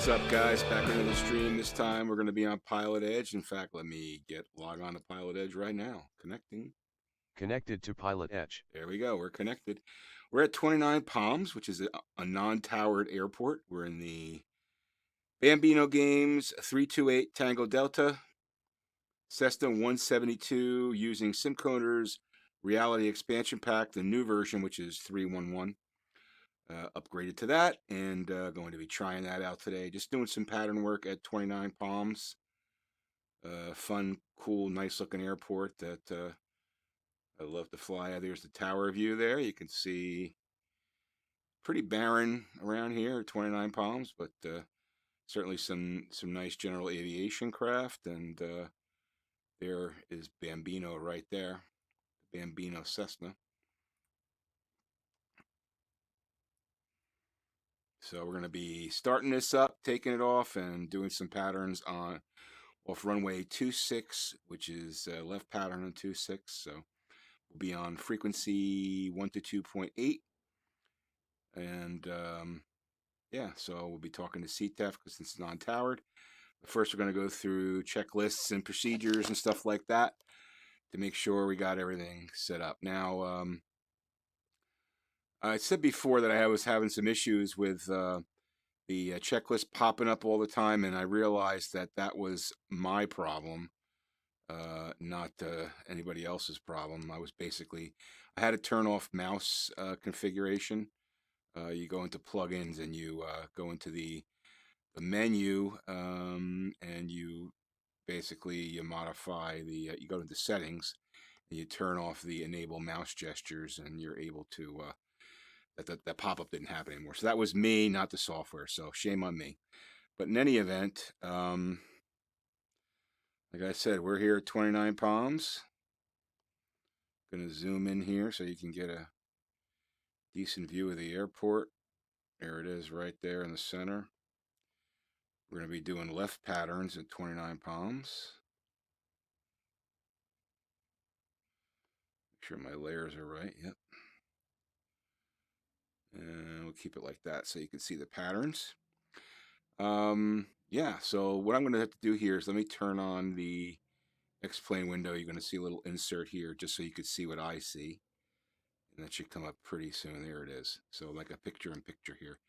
What's up, guys? Back into the stream. This time we're going to be on PilotEdge. In fact, let me log on to PilotEdge right now. Connecting. Connected to PilotEdge. There we go. We're connected. We're at 29 Palms, which is a non-towered airport. We're in the Bambino Games 328 Tango Delta Cessna 172 using SimCoder's Reality Expansion Pack, the new version, which is 311. Upgraded to that, and going to be trying that out today. Just doing some pattern work at 29 Palms. Fun, cool, nice looking airport that I love to fly out. There's the tower view there. You can see pretty barren around here at 29 Palms, but certainly some nice general aviation craft. And there is Bambino right there, Bambino Cessna. So we're going to be starting this up, taking it off, and doing some patterns off runway 26, which is left pattern on 26. So we'll be on frequency 122.8. And yeah, so we'll be talking to CTEF because it's non-towered. First, we're going to go through checklists and procedures and stuff like that to make sure we got everything set up. Now, I said before that I was having some issues with the checklist popping up all the time, and I realized that that was my problem, not anybody else's problem. I had to turn off mouse configuration. You go into plugins and you go into the menu, and you modify you go to the settings and you turn off the enable mouse gestures, and you're able to that pop-up didn't happen anymore. So that was me, not the software, so shame on me. But in any event, like I said, we're here at 29 Palms. Gonna zoom in here so you can get a decent view of the airport. There it is right there in the center. We're gonna be doing left patterns at 29 Palms. Make sure my layers are right. Yep. And we'll keep it like that so you can see the patterns. Yeah, so what I'm going to have to do here is let me turn on the X-Plane window. You're going to see a little insert here just so you could see what I see. And that should come up pretty soon. There it is. So like a picture-in-picture here.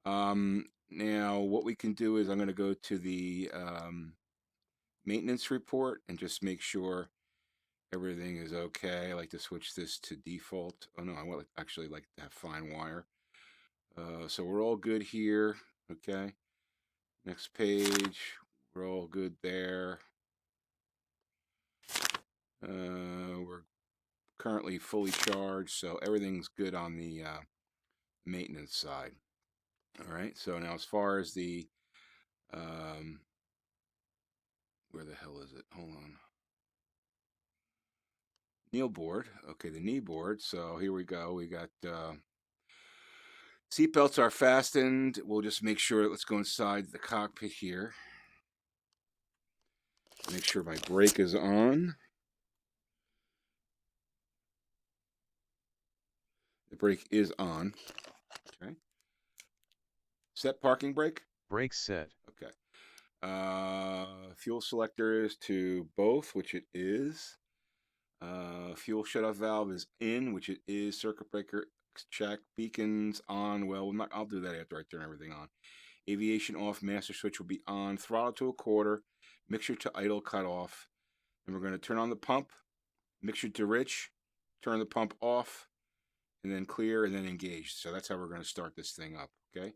Now, what we can do is I'm going to go to the maintenance report and just make sure everything is okay. I like to switch this to default. Oh, no, I would actually like to have fine wire. So we're all good here. Okay. Next page, we're all good there. We're currently fully charged, so everything's good on the maintenance side. All right, so now as far as the, where the hell is it? Hold on. Kneel board. Okay, the knee board. So here we go. We got seatbelts are fastened. We'll just make sure, let's go inside the cockpit here. Make sure my brake is on. The brake is on. Okay. Set parking brake? Brakes set. Okay. Fuel selector is to both, which it is. Fuel shutoff valve is in, which it is. Circuit breaker check. Beacons on. Well, I'll do that after I turn everything on. Aviation off. Master switch will be on. Throttle to a quarter. Mixture to idle cut off. And we're going to turn on the pump. Mixture to rich. Turn the pump off. And then clear, and then engage. So that's how we're going to start this thing up. Okay.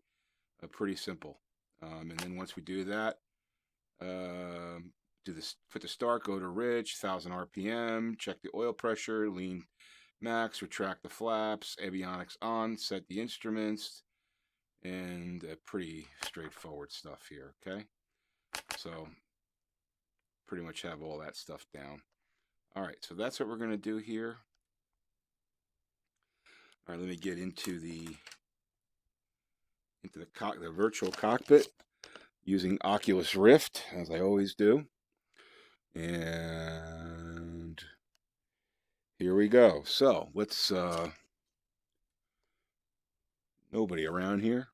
Pretty simple. And then once we do that, put the start, go to rich, 1000 RPM, check the oil pressure, lean max, retract the flaps, avionics on, set the instruments, and pretty straightforward stuff here, okay? So pretty much have all that stuff down. All right, so that's what we're going to do here. All right, let me get into the virtual cockpit using Oculus Rift, as I always do. And here we go. So let's nobody around here.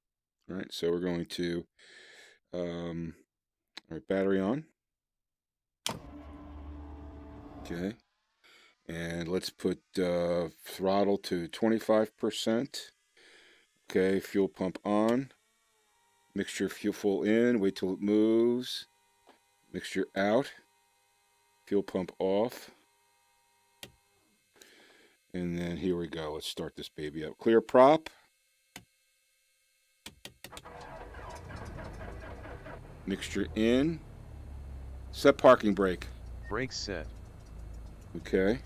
All right, so we're going to All right, battery on. Okay. And let's put throttle to 25%. Okay, fuel pump on. Mixture fuel full in. Wait till it moves. Mixture out. Fuel pump off. And then here we go. Let's start this baby up. Clear prop. Mixture in. Set parking brake. Brakes set. Okay.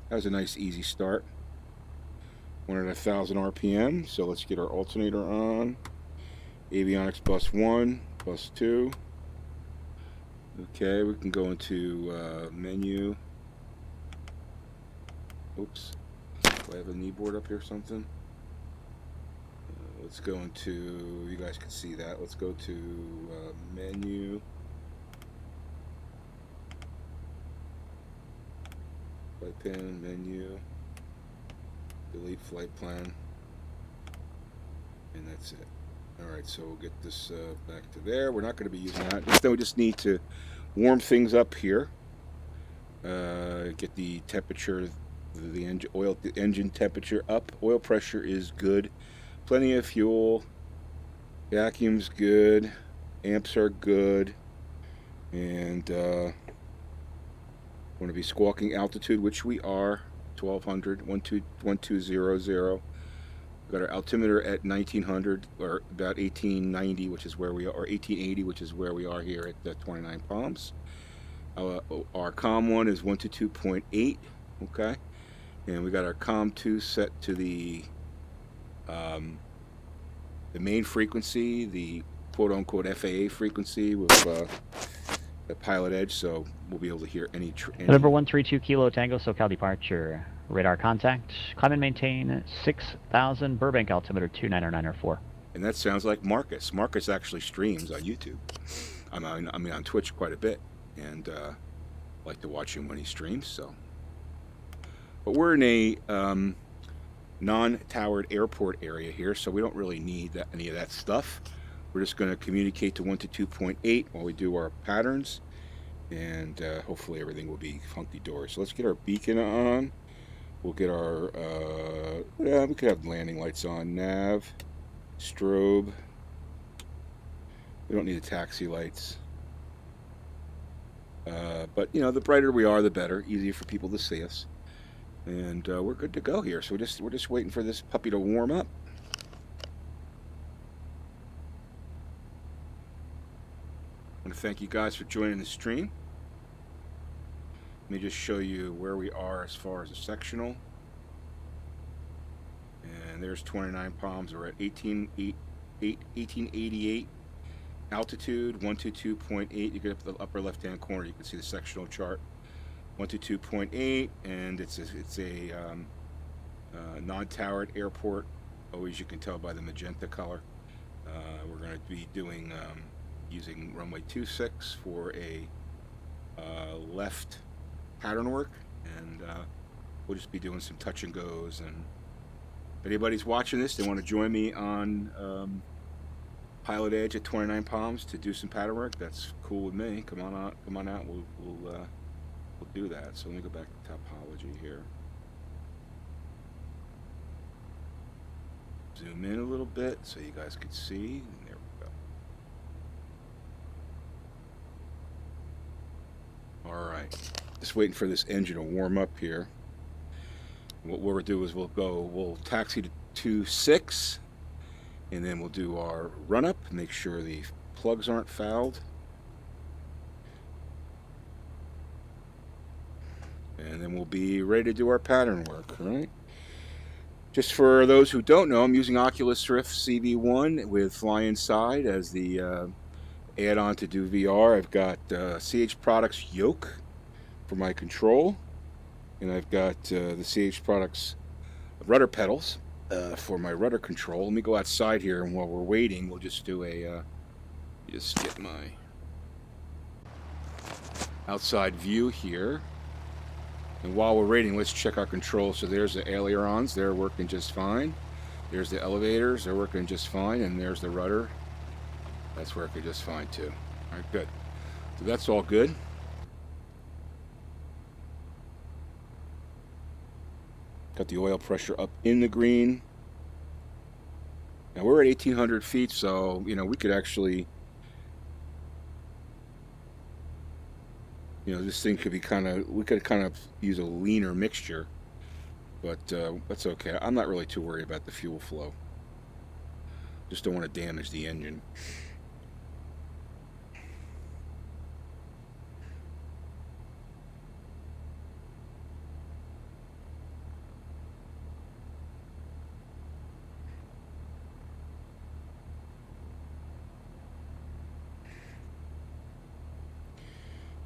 That was a nice easy start. 1,000 RPM. So let's get our alternator on. Avionics bus 1, bus 2. Okay, we can go into menu. Oops. Do I have a kneeboard up here or something? Let's go into, you guys can see that. Let's go to menu. Flight pan, menu. Delete flight plan. And that's it. Alright, so we'll get this back to there. We're not going to be using that. Instead, we just need to warm things up here. Get the temperature, the engine temperature up. Oil pressure is good. Plenty of fuel. Vacuum's good. Amps are good. And want to be squawking altitude, which we are. 1200, 1200. Got our altimeter at 1900, or about 1890, which is where we are, or 1880, which is where we are here at the 29 Palms. Our COM 1 is 122.8, okay? And we got our COM 2 set to the main frequency, the quote-unquote FAA frequency with the PilotEdge, so we'll be able to hear any... November 132 Kilo Tango SoCal departure. Radar contact. Climb and maintain 6,000 Burbank altimeter 29904. And that sounds like Marcus. Marcus actually streams on YouTube. I mean on Twitch quite a bit, and like to watch him when he streams. So, but we're in a non-towered airport area here, so we don't really need any of that stuff. We're just going to communicate to 122.8 while we do our patterns, and hopefully everything will be hunky-dory. So let's get our beacon on. We'll get our, yeah, we could have landing lights on. Nav, strobe. We don't need the taxi lights. But, you know, the brighter we are, the better. Easier for people to see us. And we're good to go here. So we're just waiting for this puppy to warm up. I want to thank you guys for joining the stream. Let me just show you where we are as far as a sectional. And there's 29 Palms. We're at 1888 altitude, 122.8. You get up to the upper left-hand corner, you can see the sectional chart. 122.8, and it's a non-towered airport. Always, you can tell by the magenta color. We're going to be doing using runway 26 for a left pattern work, and we'll just be doing some touch and goes. And if anybody's watching this, they want to join me on PilotEdge at 29 Palms to do some pattern work, that's cool with me. Come on out. We'll do that. So let me go back to topology here. Zoom in a little bit so you guys can see. And there we go. All right. Just waiting for this engine to warm up here. What we'll do is we'll taxi to 26, and then we'll do our run up, make sure the plugs aren't fouled. And then we'll be ready to do our pattern work, all right? Just for those who don't know, I'm using Oculus Rift CV1 with FlyInside as the add-on to do VR. I've got CH Products yoke for my control, and I've got the CH Products rudder pedals for my rudder control. Let me go outside here, and while we're waiting, we'll just do a just get my outside view here. And while we're waiting, let's check our controls. So there's the ailerons, they're working just fine. There's the elevators, they're working just fine. And there's the rudder. That's working just fine too. All right, good. So that's all good. Got the oil pressure up in the green. Now we're at 1,800 feet, so you know we could actually, you know, this thing could be we could kind of use a leaner mixture, but that's okay. I'm not really too worried about the fuel flow. Just don't want to damage the engine.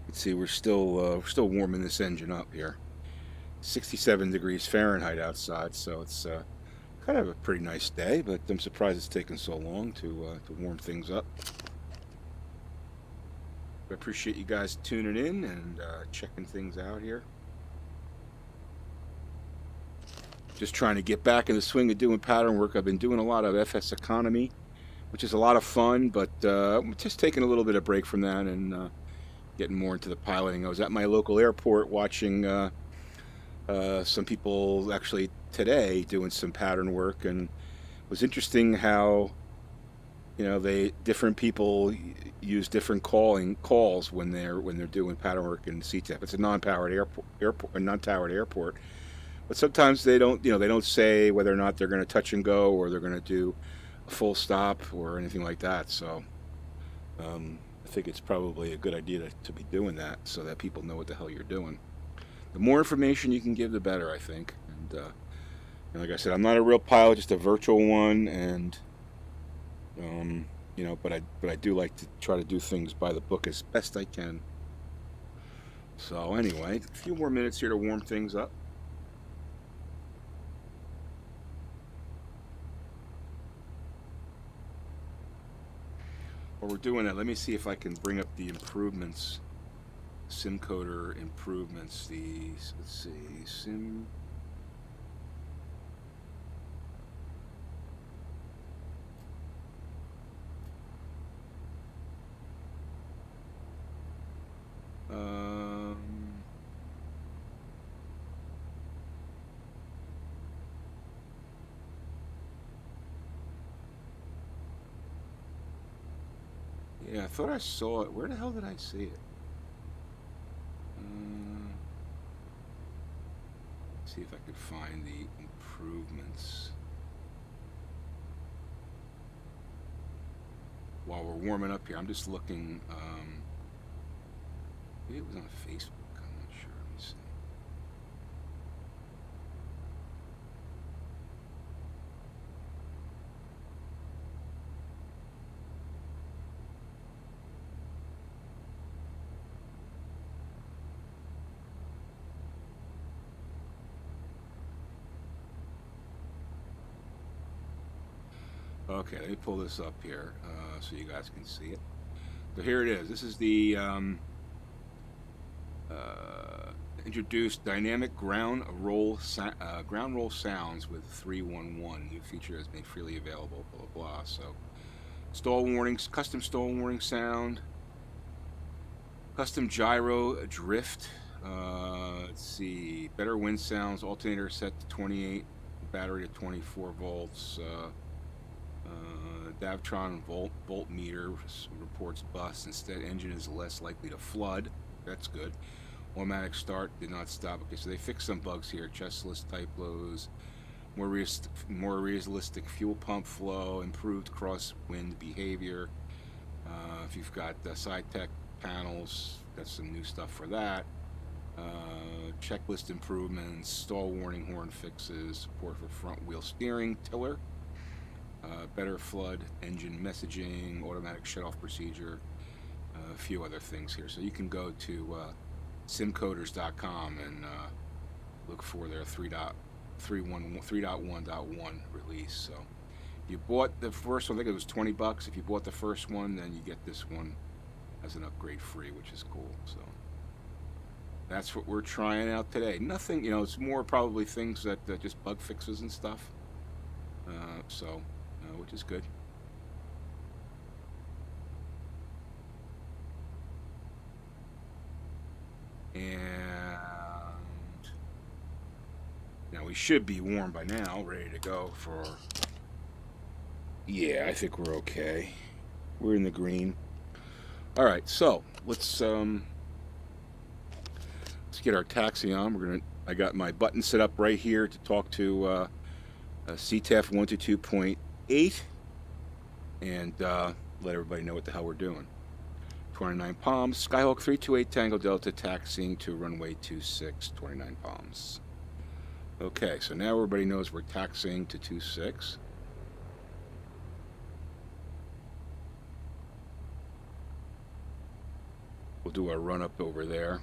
Let's see, we're still warming this engine up here. 67 degrees Fahrenheit outside, so it's kind of a pretty nice day, but I'm surprised it's taken so long to warm things up. I appreciate you guys tuning in and checking things out here. Just trying to get back in the swing of doing pattern work. I've been doing a lot of FS Economy, which is a lot of fun, but I'm just taking a little bit of break from that and getting more into the piloting. I was at my local airport watching some people actually today doing some pattern work, and it was interesting how, you know, different people use different calls when they're doing pattern work in CTEP. It's a non-powered airport, but sometimes they don't say whether or not they're going to touch and go or they're going to do a full stop or anything like that. So I think it's probably a good idea to be doing that so that people know what the hell you're doing. The more information you can give, the better, I think. And like I said, I'm not a real pilot, just a virtual one, and you know, but I do like to try to do things by the book as best I can. So anyway, a few more minutes here to warm things up. While we're doing that, let me see if I can bring up the improvements, SimCoder improvements. Let's see, yeah, I thought I saw it. Where the hell did I see it? See if I could find the improvements. While we're warming up here, I'm just looking. Maybe it was on Facebook. I'm not sure. Let me see. Okay, let me pull this up here so you guys can see it. So here it is. This is the introduced dynamic ground roll sounds with 311. New feature has made freely available. Blah blah blah. So stall warnings, custom stall warning sound, custom gyro drift. Let's see, better wind sounds. Alternator set to 28, battery to 24 volts. Davtron voltmeter reports bust. Instead, engine is less likely to flood. That's good. Automatic start did not stop. Okay, so they fixed some bugs here. Chestless typos, more realistic fuel pump flow, improved crosswind behavior. If you've got side tech panels, that's some new stuff for that. Checklist improvements, stall warning horn fixes, support for front wheel steering, tiller. Better flood engine messaging, automatic shutoff procedure, a few other things here. So you can go to simcoders.com and look for their 3.1.1 release. So you bought the first one, I think it was $20. If you bought the first one, then you get this one as an upgrade free, which is cool. So that's what we're trying out today. Nothing, you know, it's more probably things that just bug fixes and stuff. Which is good. And now we should be warm by now, ready to go for... Yeah, I think we're okay. We're in the green. All right, so let's get our taxi on. I got my button set up right here to talk to CTEF 122.8 and let everybody know what the hell we're doing. 29 Palms, Skyhawk 328 Tango Delta, taxiing to runway 26, 29 Palms. Okay, so now everybody knows we're taxiing to 26. We'll do our run up over there.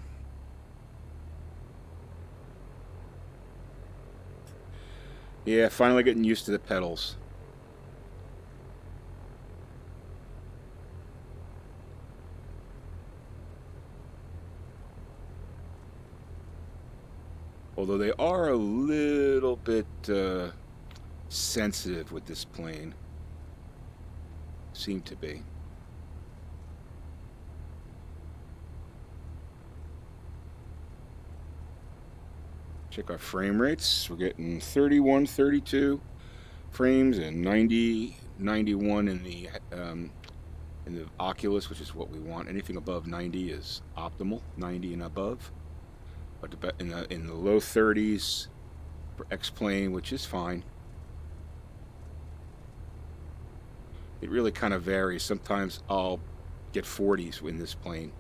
Yeah, finally getting used to the pedals. Although they are a little bit sensitive with this plane. Seem to be. Check our frame rates. We're getting 31, 32 frames and 90, 91 in the Oculus, which is what we want. Anything above 90 is optimal. 90 and above. But in the low 30s for X-plane, which is fine. It really kind of varies. Sometimes I'll get 40s in this plane,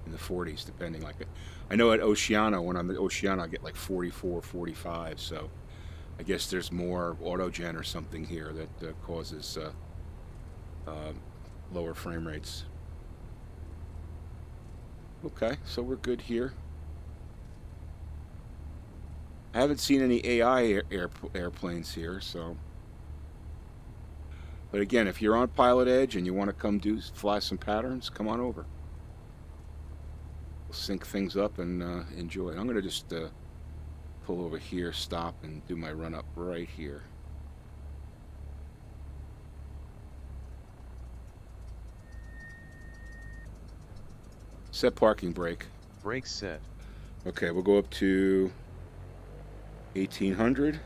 in the 40s, depending. Like, I know at Oceana, when I'm at Oceana, I get like 44, 45. So I guess there's more autogen or something here that causes lower frame rates. Okay, so we're good here. I haven't seen any AI airplanes here, so. But again, if you're on PilotEdge and you want to come fly some patterns, come on over. We'll sync things up and enjoy. I'm going to just pull over here, stop, and do my run up right here. Set parking brake. Brake set. Okay, we'll go up to 1800.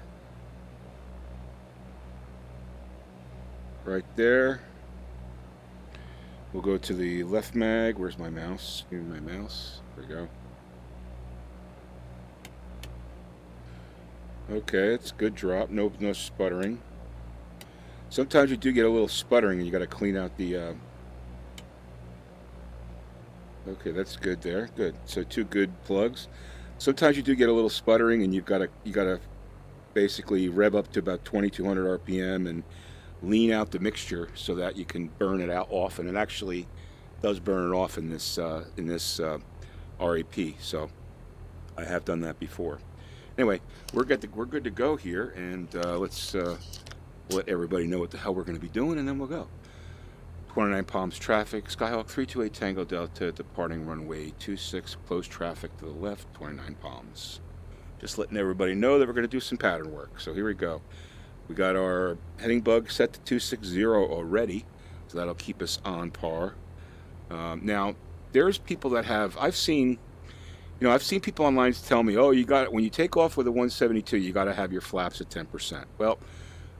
Right there. We'll go to the left mag. Where's my mouse? Give me my mouse. There we go. Okay, it's good drop. No sputtering. Sometimes you do get a little sputtering and you got to clean out the okay, that's good there. Good. So 2 good plugs. Sometimes you do get a little sputtering and you gotta basically rev up to about 2200 RPM and lean out the mixture so that you can burn it out off, and it actually does burn it off in this RAP. So I have done that before. Anyway, we're good to go here, and let's let everybody know what the hell we're going to be doing, and then we'll go. 29 Palms traffic, Skyhawk 328 Tango Delta, departing runway 26, close traffic to the left, 29 Palms. Just letting everybody know that we're going to do some pattern work. So here we go. We got our heading bug set to 260 already, so that'll keep us on par. Now, there's people that have, I've seen people online tell me, oh, when you take off with a 172, you got to have your flaps at 10%. Well,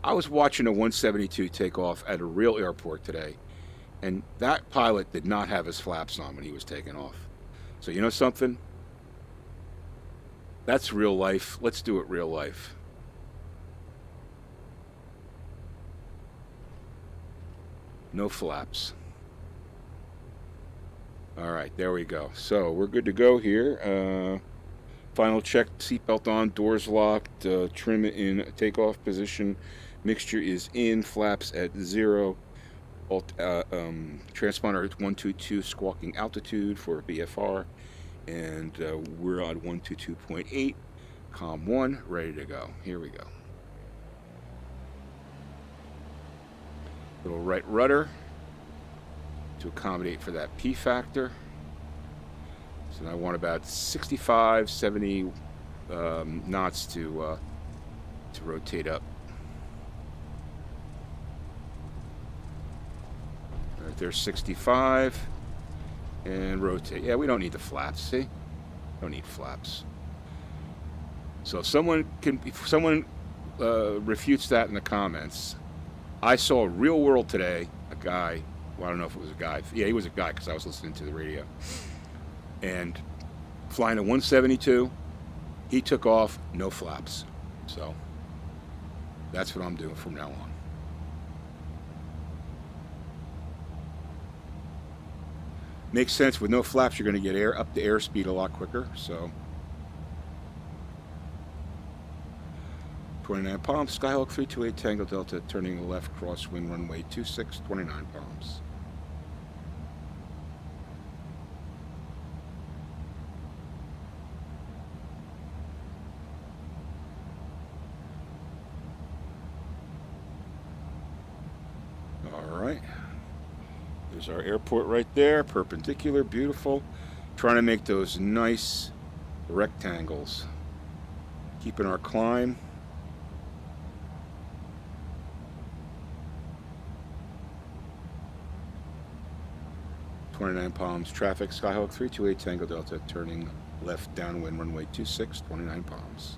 I was watching a 172 take off at a real airport today, and that pilot did not have his flaps on when he was taking off. So you know something? That's real life. Let's do it real life. No flaps. All right, there we go. So we're good to go here. Final check, seatbelt on, doors locked, trim in takeoff position, mixture is in, flaps at 0, transponder at 122, squawking altitude for BFR, and we're on 122.8, comm 1, ready to go. Here we go. Little right rudder to accommodate for that P factor. So I want about 65, 70 knots to rotate up. Right there's 65, and rotate. Yeah, we don't need the flaps. See, Don't need flaps. So if someone refutes that in the comments. I saw real world today, a guy, well, I don't know if it was a guy. Yeah, he was a guy because I was listening to the radio. And flying a 172, he took off, no flaps. So that's what I'm doing from now on. Makes sense. With no flaps, you're going to get up to airspeed a lot quicker. So 29 palms, Skyhawk 328 Tango Delta, turning left, crosswind, runway 26, 29 palms. All right. There's our airport right there, perpendicular, beautiful. Trying to make those nice rectangles. Keeping our climb. .29 palms, traffic, Skyhawk 328 Tango Delta, turning left downwind, runway 26, 29 palms.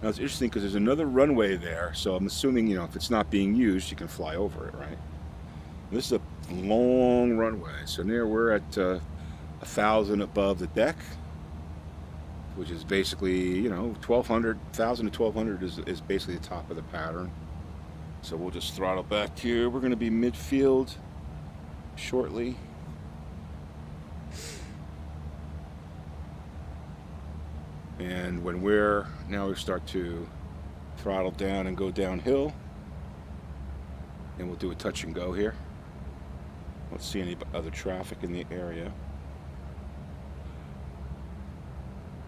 Now it's interesting because there's another runway there, so I'm assuming, you know, if it's not being used, you can fly over it, right? This is a long runway, so near we're at 1,000 above the deck, which is basically, you know, 1,200, 1,000 to 1,200 is basically the top of the pattern. So we'll just throttle back here. We're going to be midfield shortly. And when now we start to throttle down and go downhill. And we'll do a touch and go here. Don't see any other traffic in the area.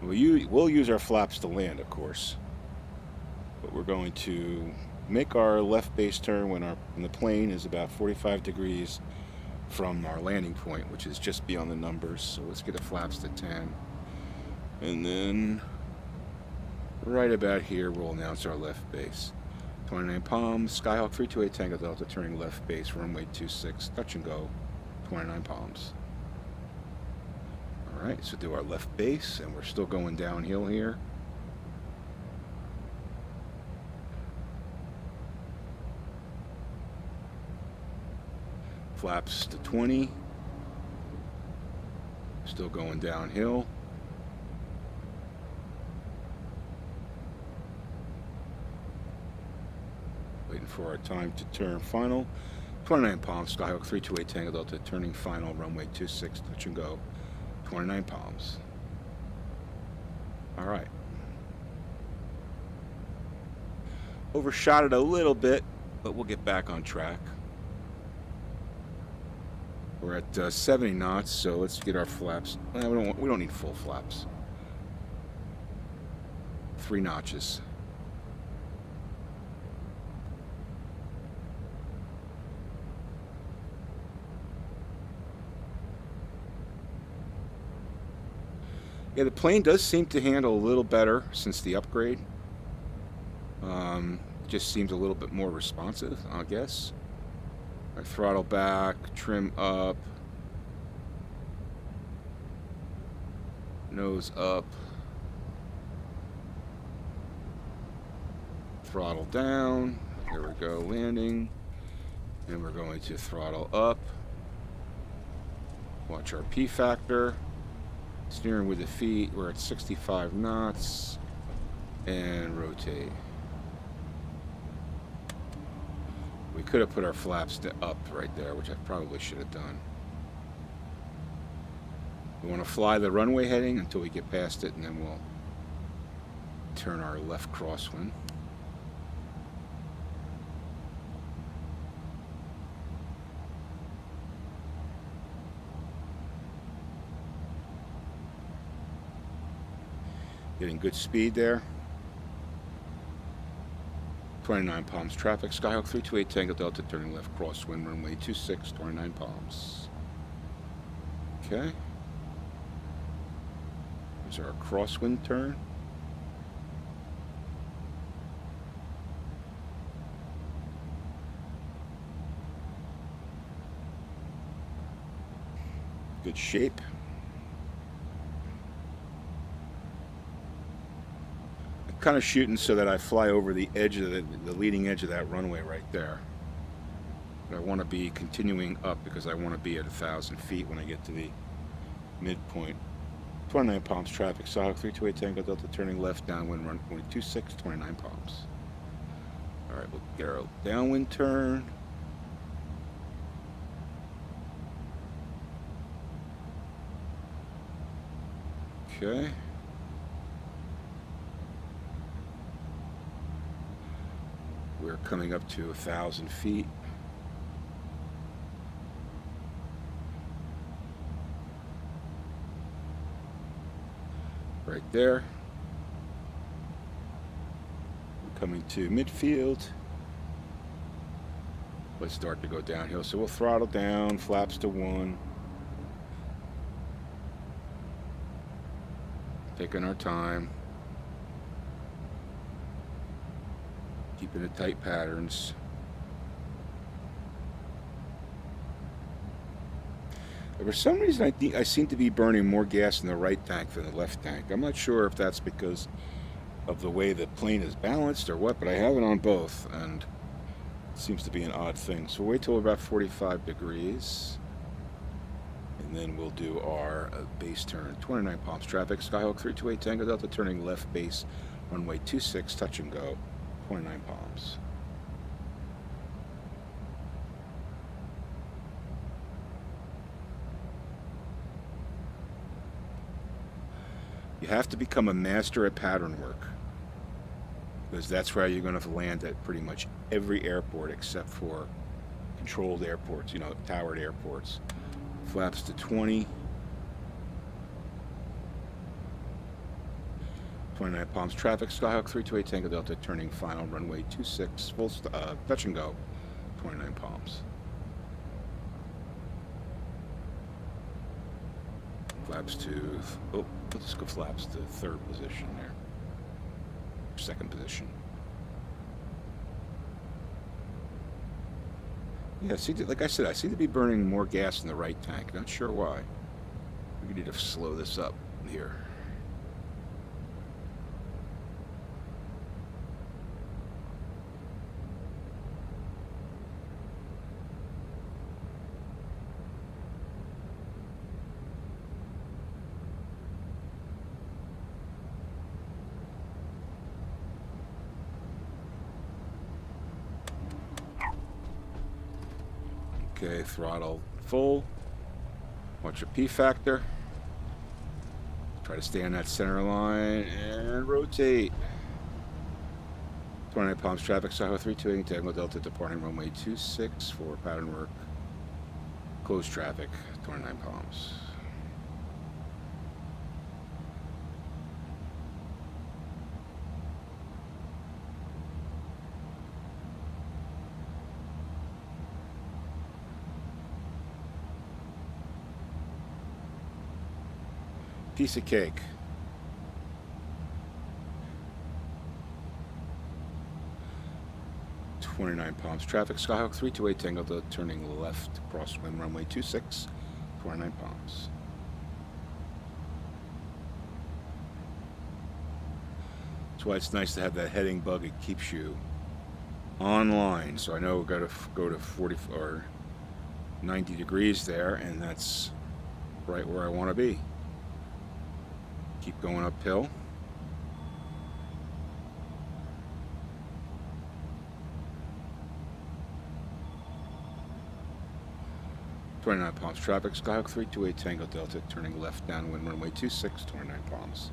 We'll use our flaps to land, of course, but we're going to make our left base turn when the plane is about 45 degrees from our landing point, which is just beyond the numbers. So let's get the flaps to 10, and then right about here we'll announce our left base. 29 palms, Skyhawk 328 Tango Delta, turning left base, runway 26, touch and go, 29 palms. Alright, so do our left base, and we're still going downhill here. Flaps to 20. Still going downhill. Waiting for our time to turn final. 29 palms, Skyhawk 328 Tango Delta, turning final, runway 26, touch and go. 29 palms. All right. Overshot it a little bit, but we'll get back on track. We're at 70 knots, so let's get our flaps. We don't need full flaps. 3 notches. Yeah, the plane does seem to handle a little better since the upgrade. It just seems a little bit more responsive, I guess. Our throttle back, trim up, nose up, throttle down. Here we go, landing. And we're going to throttle up. Watch our P factor. Steering with the feet, we're at 65 knots, and rotate. We could have put our flaps up right there, which I probably should have done. We want to fly the runway heading until we get past it, and then we'll turn our left crosswind. Getting good speed there. 29 palms traffic, Skyhawk 328 Tango Delta, turning left, crosswind, runway 26, 29 palms. Okay. Here's our crosswind turn. Good shape. I'm kind of shooting so that I fly over the edge of the leading edge of that runway right there. But I want to be continuing up because I want to be at 1,000 feet when I get to the midpoint. 29 palms traffic, Sahawk 328 Tango Delta turning left downwind run 26, 29 palms. Alright, we'll get our downwind turn. Okay. We're coming up to 1,000 feet. Right there. We're coming to midfield. Let's start to go downhill. So we'll throttle down, flaps to 1. Taking our time. Keeping it tight patterns. For some reason, I seem to be burning more gas in the right tank than the left tank. I'm not sure if that's because of the way the plane is balanced or what, but I have it on both, and it seems to be an odd thing. So we'll wait till about 45 degrees, and then we'll do our base turn. 29 palms traffic, Skyhawk 328 Tango Delta turning left base, runway 26, touch and go, 29 palms. You have to become a master at pattern work, because that's where you're going to land at pretty much every airport except for controlled airports, you know, towered airports. Flaps to 20. 29 palms traffic, Skyhawk 328 Tango Delta turning final runway 26, full touch and go, 29 palms. Flaps to, oh, let's go flaps to third position there. Second position. Yeah, see, like I said, I seem to be burning more gas in the right tank. Not sure why. We need to slow this up here. Okay, throttle full. Watch your P factor. Try to stay on that center line and rotate. 29 palms traffic, Sahawk 328 Tango Delta departing runway 26 for pattern work. Close traffic, 29 palms. Piece of cake. .29 palms traffic, Skyhawk 328 Tango Delta turning left crosswind runway 26, 29 palms. That's why it's nice to have that heading bug. It keeps you online. So I know we've got to go to 40 or 90 degrees there, and that's right where I want to be. Keep going uphill. .29 palms traffic, Skyhawk 328 Tango Delta turning left downwind runway 26, 29 palms.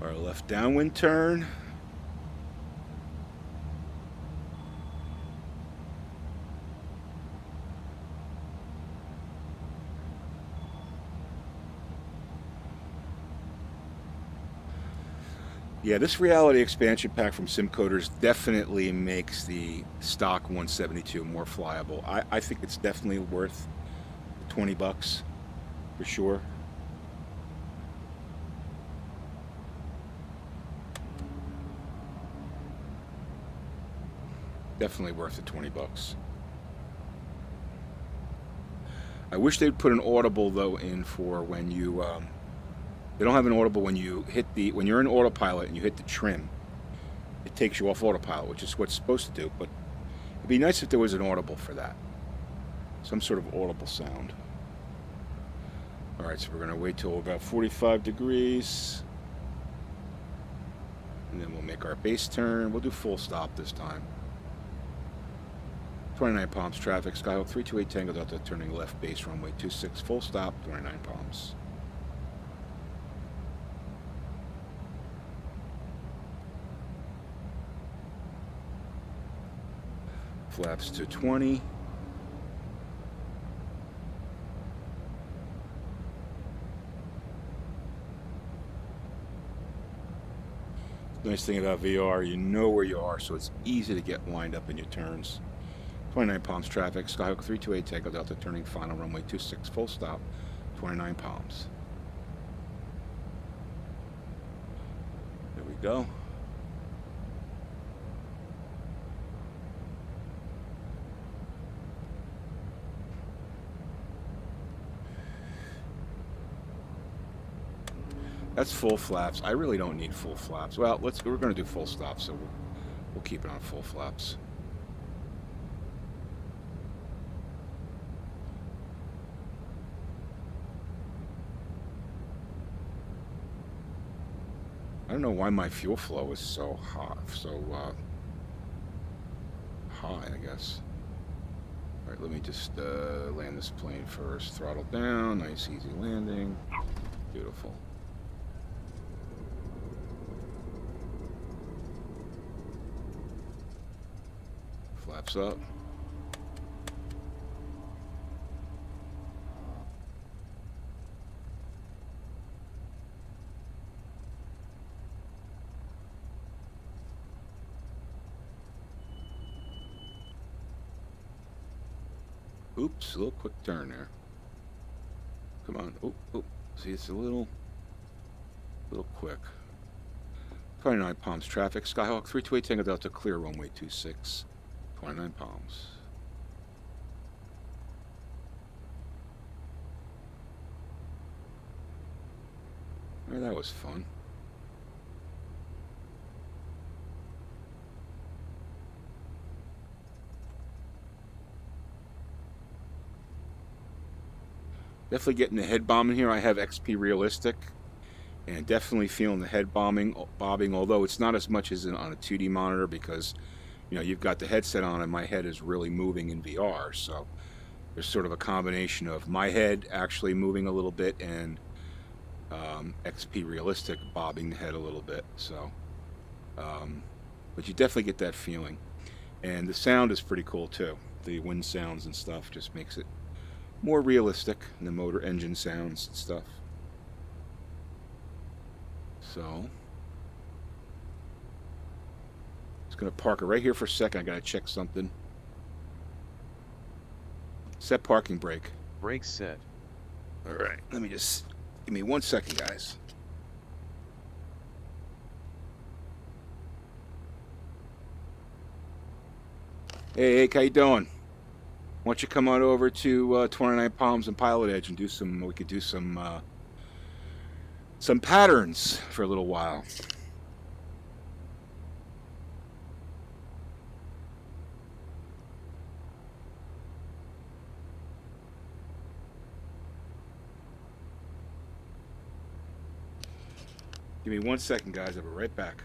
Our left downwind turn. Yeah, this reality expansion pack from SimCoders definitely makes the stock 172 more flyable. I think it's definitely worth $20 for sure. Definitely worth the 20 bucks. I wish they'd put an audible though in for when you they don't have an audible when you hit when you're in autopilot and you hit the trim. It takes you off autopilot, which is what's supposed to do, but it'd be nice if there was an audible for that. Some sort of audible sound. Alright, so we're going to wait till about 45 degrees. And then we'll make our base turn. We'll do full stop this time. 29 palms traffic, Skyhawk 328 Tango Delta, turning left, base runway 26, full stop, 29 palms. Flaps to 20. Nice thing about VR, you know where you are, so it's easy to get lined up in your turns. 29 palms traffic, Skyhawk 328 Tango Delta, turning final runway 26, full stop, 29 palms. There we go. That's full flaps. I really don't need full flaps. Well, we're going to do full stop, so we'll keep it on full flaps. I don't know why my fuel flow is so hot, high, I guess. All right, let me just land this plane first. Throttle down, nice easy landing. Beautiful. Flaps up. Oops, a little quick turn there. Come on. Oh. See, it's a little quick. 29 palms traffic. Skyhawk 328 Tango Delta, clear runway 26. 29 palms. Oh, that was fun. Definitely getting the head bombing here. I have XP Realistic, and definitely feeling the head bobbing, although it's not as much as on a 2D monitor because, you know, you've got the headset on and my head is really moving in VR. So there's sort of a combination of my head actually moving a little bit and XP Realistic bobbing the head a little bit. So, but you definitely get that feeling. And the sound is pretty cool too. The wind sounds and stuff just makes it more realistic, and the motor engine sounds and stuff. So, just gonna park it right here for a second. I gotta check something. Set parking brake. Brakes set. All right, let me just give me 1 second, guys. Hey, how you doing? Why don't you come on over to 29 Palms and PilotEdge and do some? We could do some patterns for a little while. Give me 1 second, guys. I'll be right back.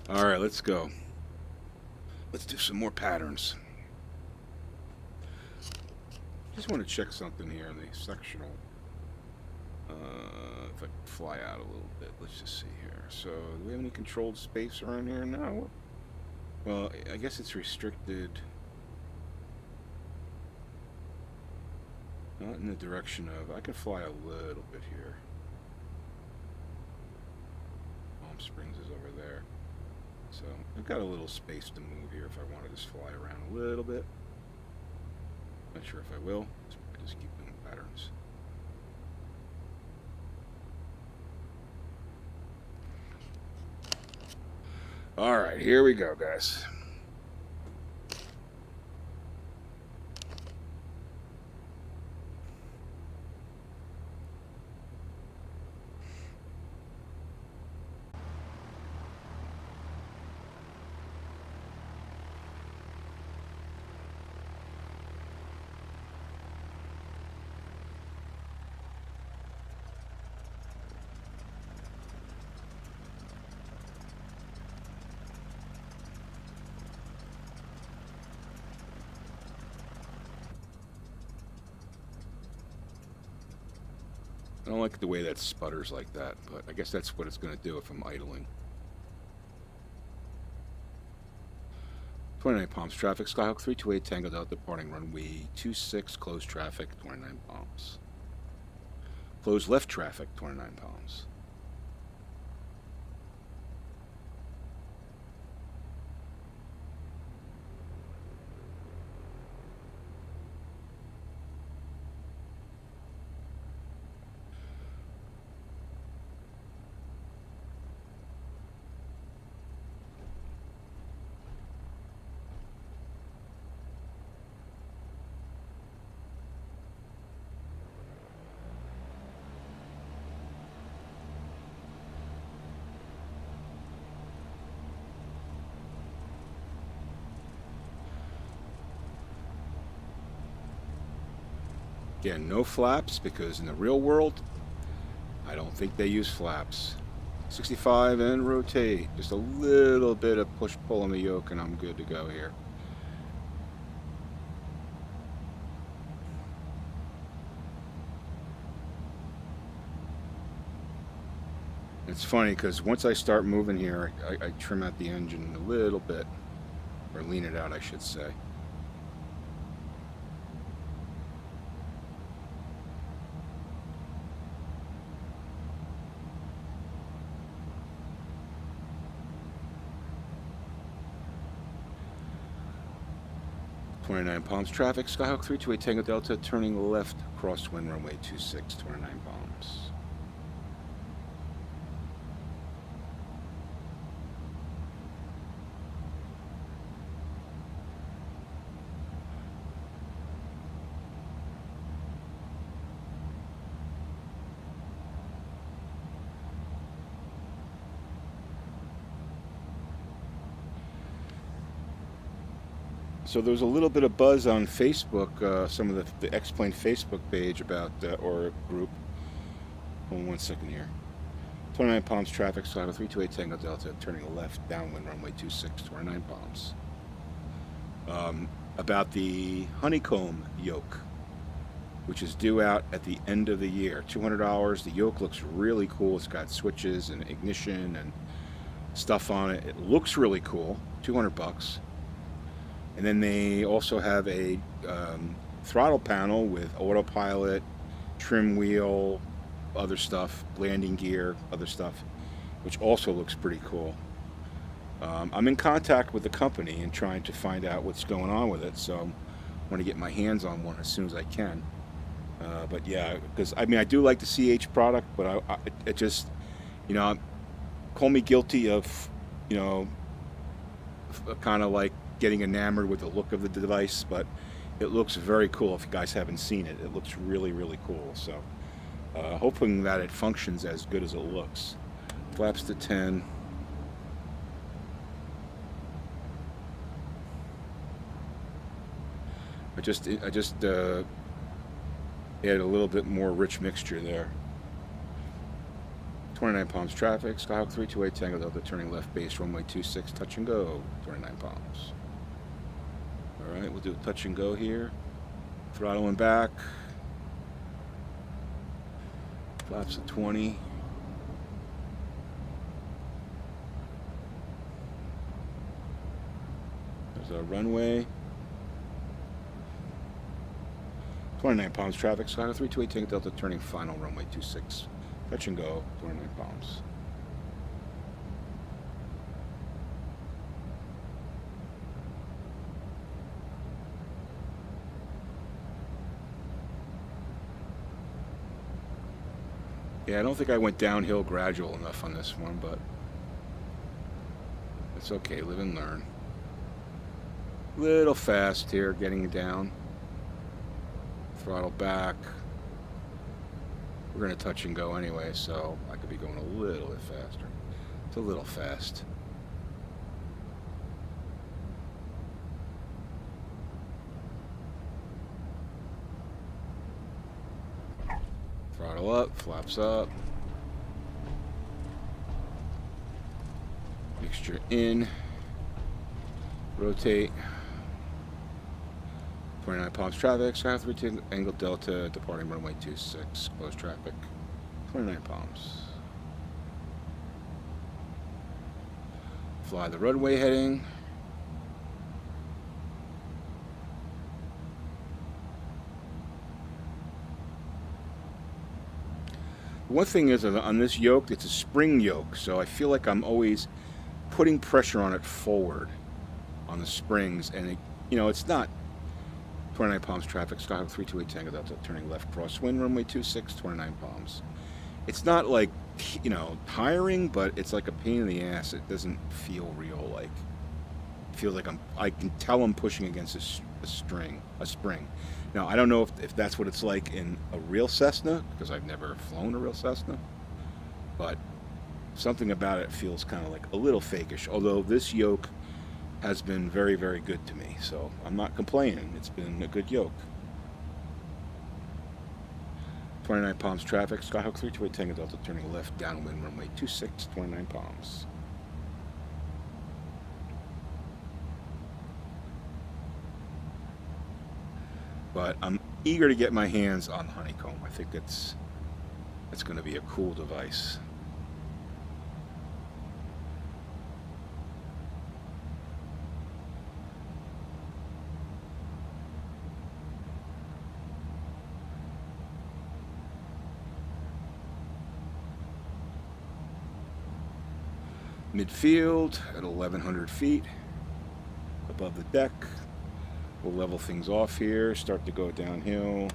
All right, let's go. Let's do some more patterns. Just want to check something here in the sectional. If I can fly out a little bit, let's just see here. So, do we have any controlled space around here? No. Well, I guess it's restricted. Not in the direction of. I can fly a little bit here. Palm Springs is over there. So, I've got a little space to move here if I want to just fly around a little bit. Not sure if I will. I just keep doing patterns. All right, here we go, guys. I don't like the way that sputters like that, but I guess that's what it's going to do if I'm idling. 29 Palms traffic, Skyhawk 328 Tango Delta departing runway 26, closed traffic 29 Palms. Closed left traffic 29 Palms. Again, no flaps, because in the real world, I don't think they use flaps. 65 and rotate. Just a little bit of push-pull on the yoke and I'm good to go here. It's funny because once I start moving here, I trim out the engine a little bit, or lean it out, I should say. .29 Palms traffic, Skyhawk 328 Tango Delta, turning left, crosswind runway 26, 29 Palms. So there was a little bit of buzz on Facebook, some of the X-Plane Facebook page about, or group. Hold on 1 second here. 29 Palms traffic, Skyhawk 328 Tango Delta, turning left, downwind runway 26, 29 Palms. About the honeycomb yoke, which is due out at the end of the year. $200. The yoke looks really cool. It's got switches and ignition and stuff on it. It looks really cool. 200 bucks. And then they also have a throttle panel with autopilot, trim wheel, other stuff, landing gear, other stuff, which also looks pretty cool. I'm in contact with the company and trying to find out what's going on with it, so I want to get my hands on one as soon as I can. But yeah, because I mean, I do like the CH product, but it just, you know, call me guilty of, you know, kind of like getting enamored with the look of the device, but it looks very cool. If you guys haven't seen it, it looks really, really cool. So hoping that it functions as good as it looks. Flaps to 10. I just added a little bit more rich mixture there. 29 palms traffic, Skyhawk 328 Tango Delta turning left base, runway 26, touch and go, 29 palms. Alright, we'll do a touch and go here. Throttling back. Flaps at 20. There's our runway. 29 palms traffic, Skyhawk 328 Tango Delta turning final, runway 26. Touch and go, 29 palms. Yeah, I don't think I went downhill gradual enough on this one, but it's okay, live and learn. Little fast here, getting down. Throttle back. We're going to touch and go anyway, so I could be going a little bit faster. It's a little fast. Throttle up, flaps up. Mixture in. Rotate. 29 palms traffic, Skyhawk 328 angle delta, departing runway 26, close traffic, 29 palms. Fly the runway heading. One thing is on this yoke, it's a spring yoke, so I feel like I'm always putting pressure on it forward on the springs, and it, you know, it's not 29 palms traffic, Skyhawk 328 Tango Delta turning left crosswind, runway 26, 29 palms. It's not like, you know, tiring, but it's like a pain in the ass. It doesn't feel real. Like, it feels like I can tell I'm pushing against a spring. Now, I don't know if that's what it's like in a real Cessna, because I've never flown a real Cessna, but something about it feels kind of like a little fakish, although this yoke has been very, very good to me, so I'm not complaining. It's been a good yoke. 29 palms traffic, Skyhawk 328 Tango Delta turning left downwind, runway 26, 29 palms. But I'm eager to get my hands on the honeycomb. I think it's going to be a cool device. Midfield at 1,100 feet above the deck. We'll level things off here, start to go downhill,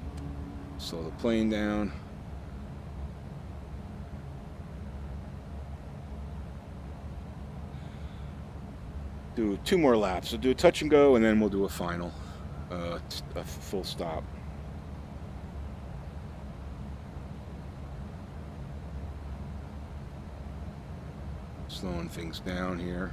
slow the plane down. Do 2 more laps. We'll do a touch and go, and then we'll do a final, a full stop. Slowing things down here.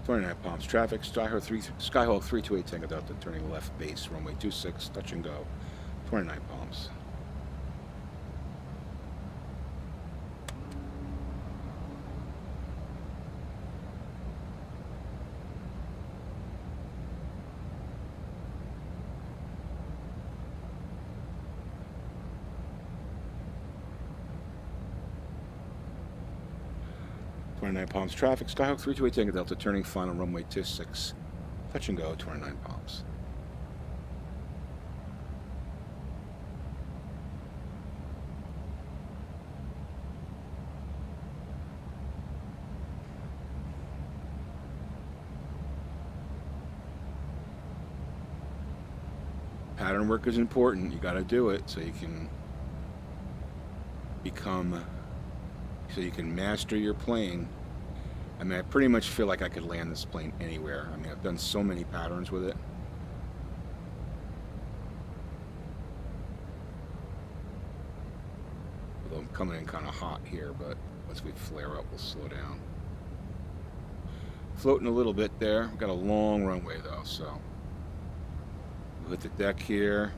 .29 palms traffic, Skyhawk 328 Tango Delta turning left base, runway 26, touch and go, 29 palms. .29 palms traffic, Skyhawk 328 Tango Delta turning final, runway 26, touch and go, 29 palms. Pattern work is important. You got to do it so you can master your plane. I mean, I pretty much feel like I could land this plane anywhere. I mean, I've done so many patterns with it. Although I'm coming in kind of hot here, but once we flare up, we'll slow down. Floating a little bit there. We've got a long runway though, so we'll hit the deck here.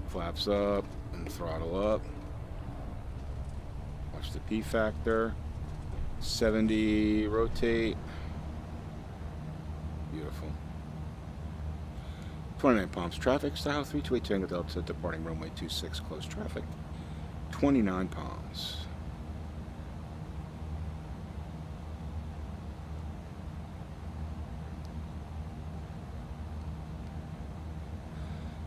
Flaps up and throttle up. Watch the P factor. 70, rotate. Beautiful. 29 palms traffic, style 328 Tango Delta, departing runway 26, close traffic. 29 palms.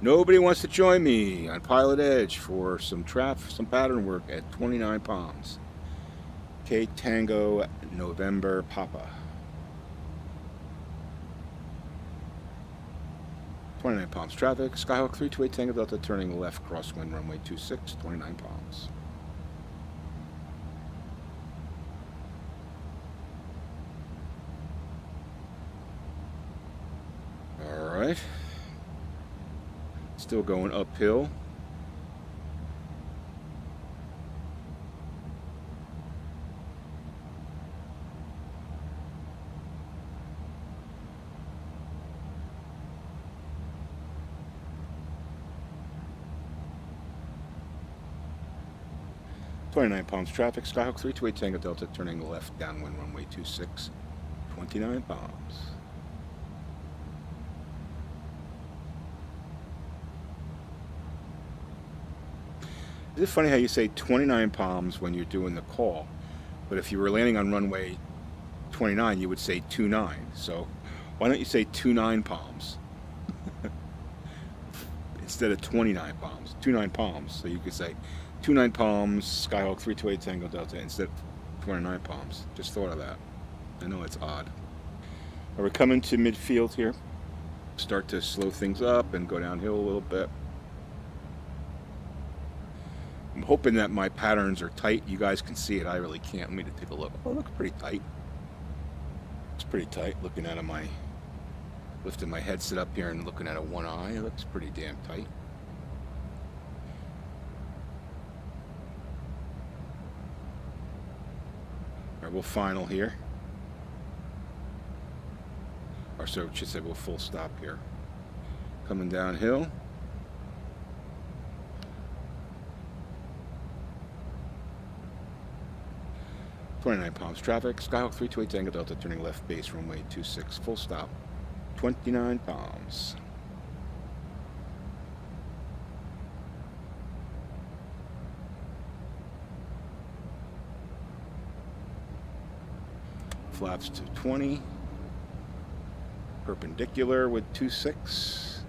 Nobody wants to join me on PilotEdge for some pattern work at 29 palms. K Tango November Papa. 29 palms traffic, Skyhawk 328 Tango Delta, turning left, crosswind runway 26, 29 palms. All right. Still going uphill. .29 palms traffic, Skyhawk 328 Tango Delta, turning left, downwind runway 26, 29 palms. Is it funny how you say 29 palms when you're doing the call, but if you were landing on runway 29, you would say 29. So why don't you say 29 palms instead of 29 palms? 29 palms. So you could say 29 palms, Skyhawk 328 Tango Delta instead of 29 palms. Just thought of that. I know it's odd. Are we coming to midfield here? Start to slow things up and go downhill a little bit. I'm hoping that my patterns are tight. You guys can see it. I really can't. Let me take a look. Oh, it looks pretty tight. It's pretty tight. Looking at lifting my headset up here and looking at it one eye. It looks pretty damn tight. All right, we'll final here. Or so it should say we'll full stop here. Coming downhill. .29 palms traffic, Skyhawk 328 Tango Delta, turning left base runway 26, full stop, 29 palms. Flaps to 20, perpendicular with 26,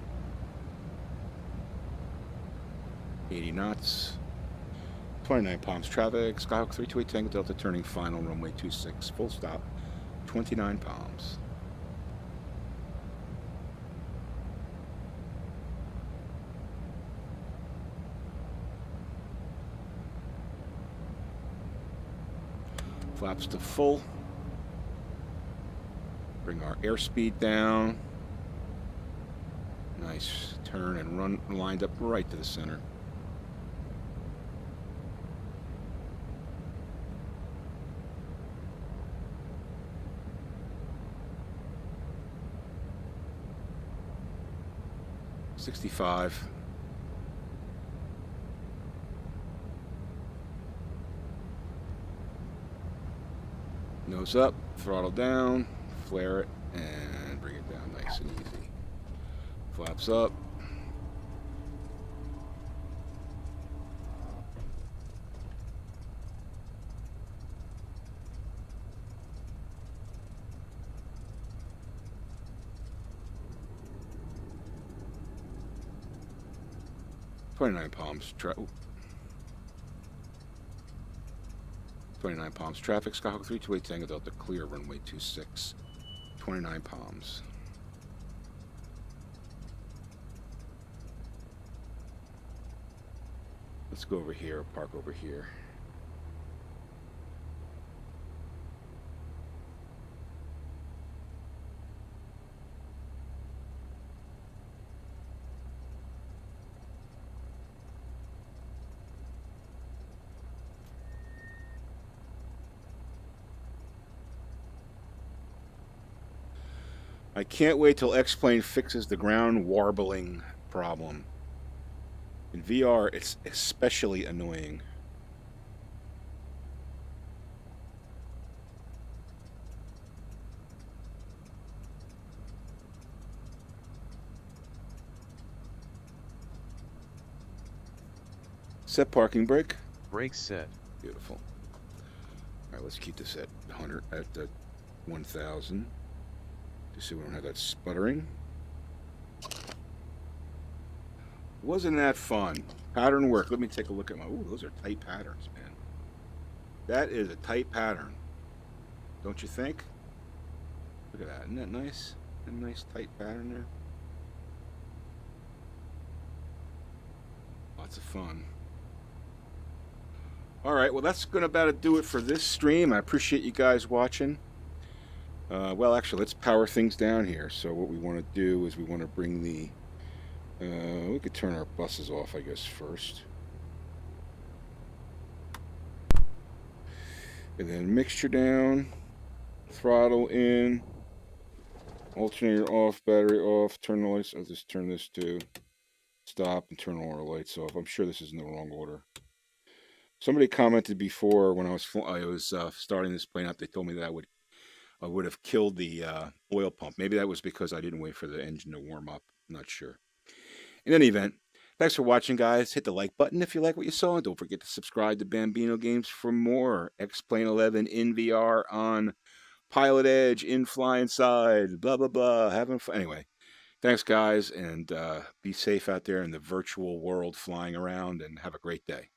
80 knots. 29 palms traffic, Skyhawk 328 Tango Delta, turning final runway 26, full stop, 29 palms. Flaps to full. Bring our airspeed down. Nice turn and run lined up right to the center. .65. Nose up, throttle down, flare it, and bring it down nice and easy. Flaps up. .29 palms. 29 palms traffic, Skyhawk 328 Tango Delta, clear runway 26, 29 palms. Let's go over here, park over here. I can't wait till X-Plane fixes the ground warbling problem. In VR, it's especially annoying. Set parking brake. Brakes set. Beautiful. All right, let's keep this at 100 at 1,000. Just so we don't have that sputtering. Wasn't that fun? Pattern work. Let me take a look at my. Ooh, those are tight patterns, man. That is a tight pattern. Don't you think? Look at that. Isn't that nice? A nice tight pattern there. Lots of fun. All right, well, that's going to about do it for this stream. I appreciate you guys watching. Well, actually, let's power things down here. So what we want to do is we want to bring the... we could turn our buses off, I guess, first. And then mixture down, throttle in, alternator off, battery off, turn the lights. I'll just turn this to stop and turn all our lights off. I'm sure this is in the wrong order. Somebody commented before when I was starting this plane up. They told me that I would have killed the oil pump. Maybe that was because I didn't wait for the engine to warm up. I'm not sure. In any event, thanks for watching, guys. Hit the like button if you like what you saw. And don't forget to subscribe to Bambino Games for more X-Plane 11 in VR on PilotEdge, in FlyInside, blah, blah, blah. Having fun. Anyway, thanks, guys, and be safe out there in the virtual world flying around, and have a great day.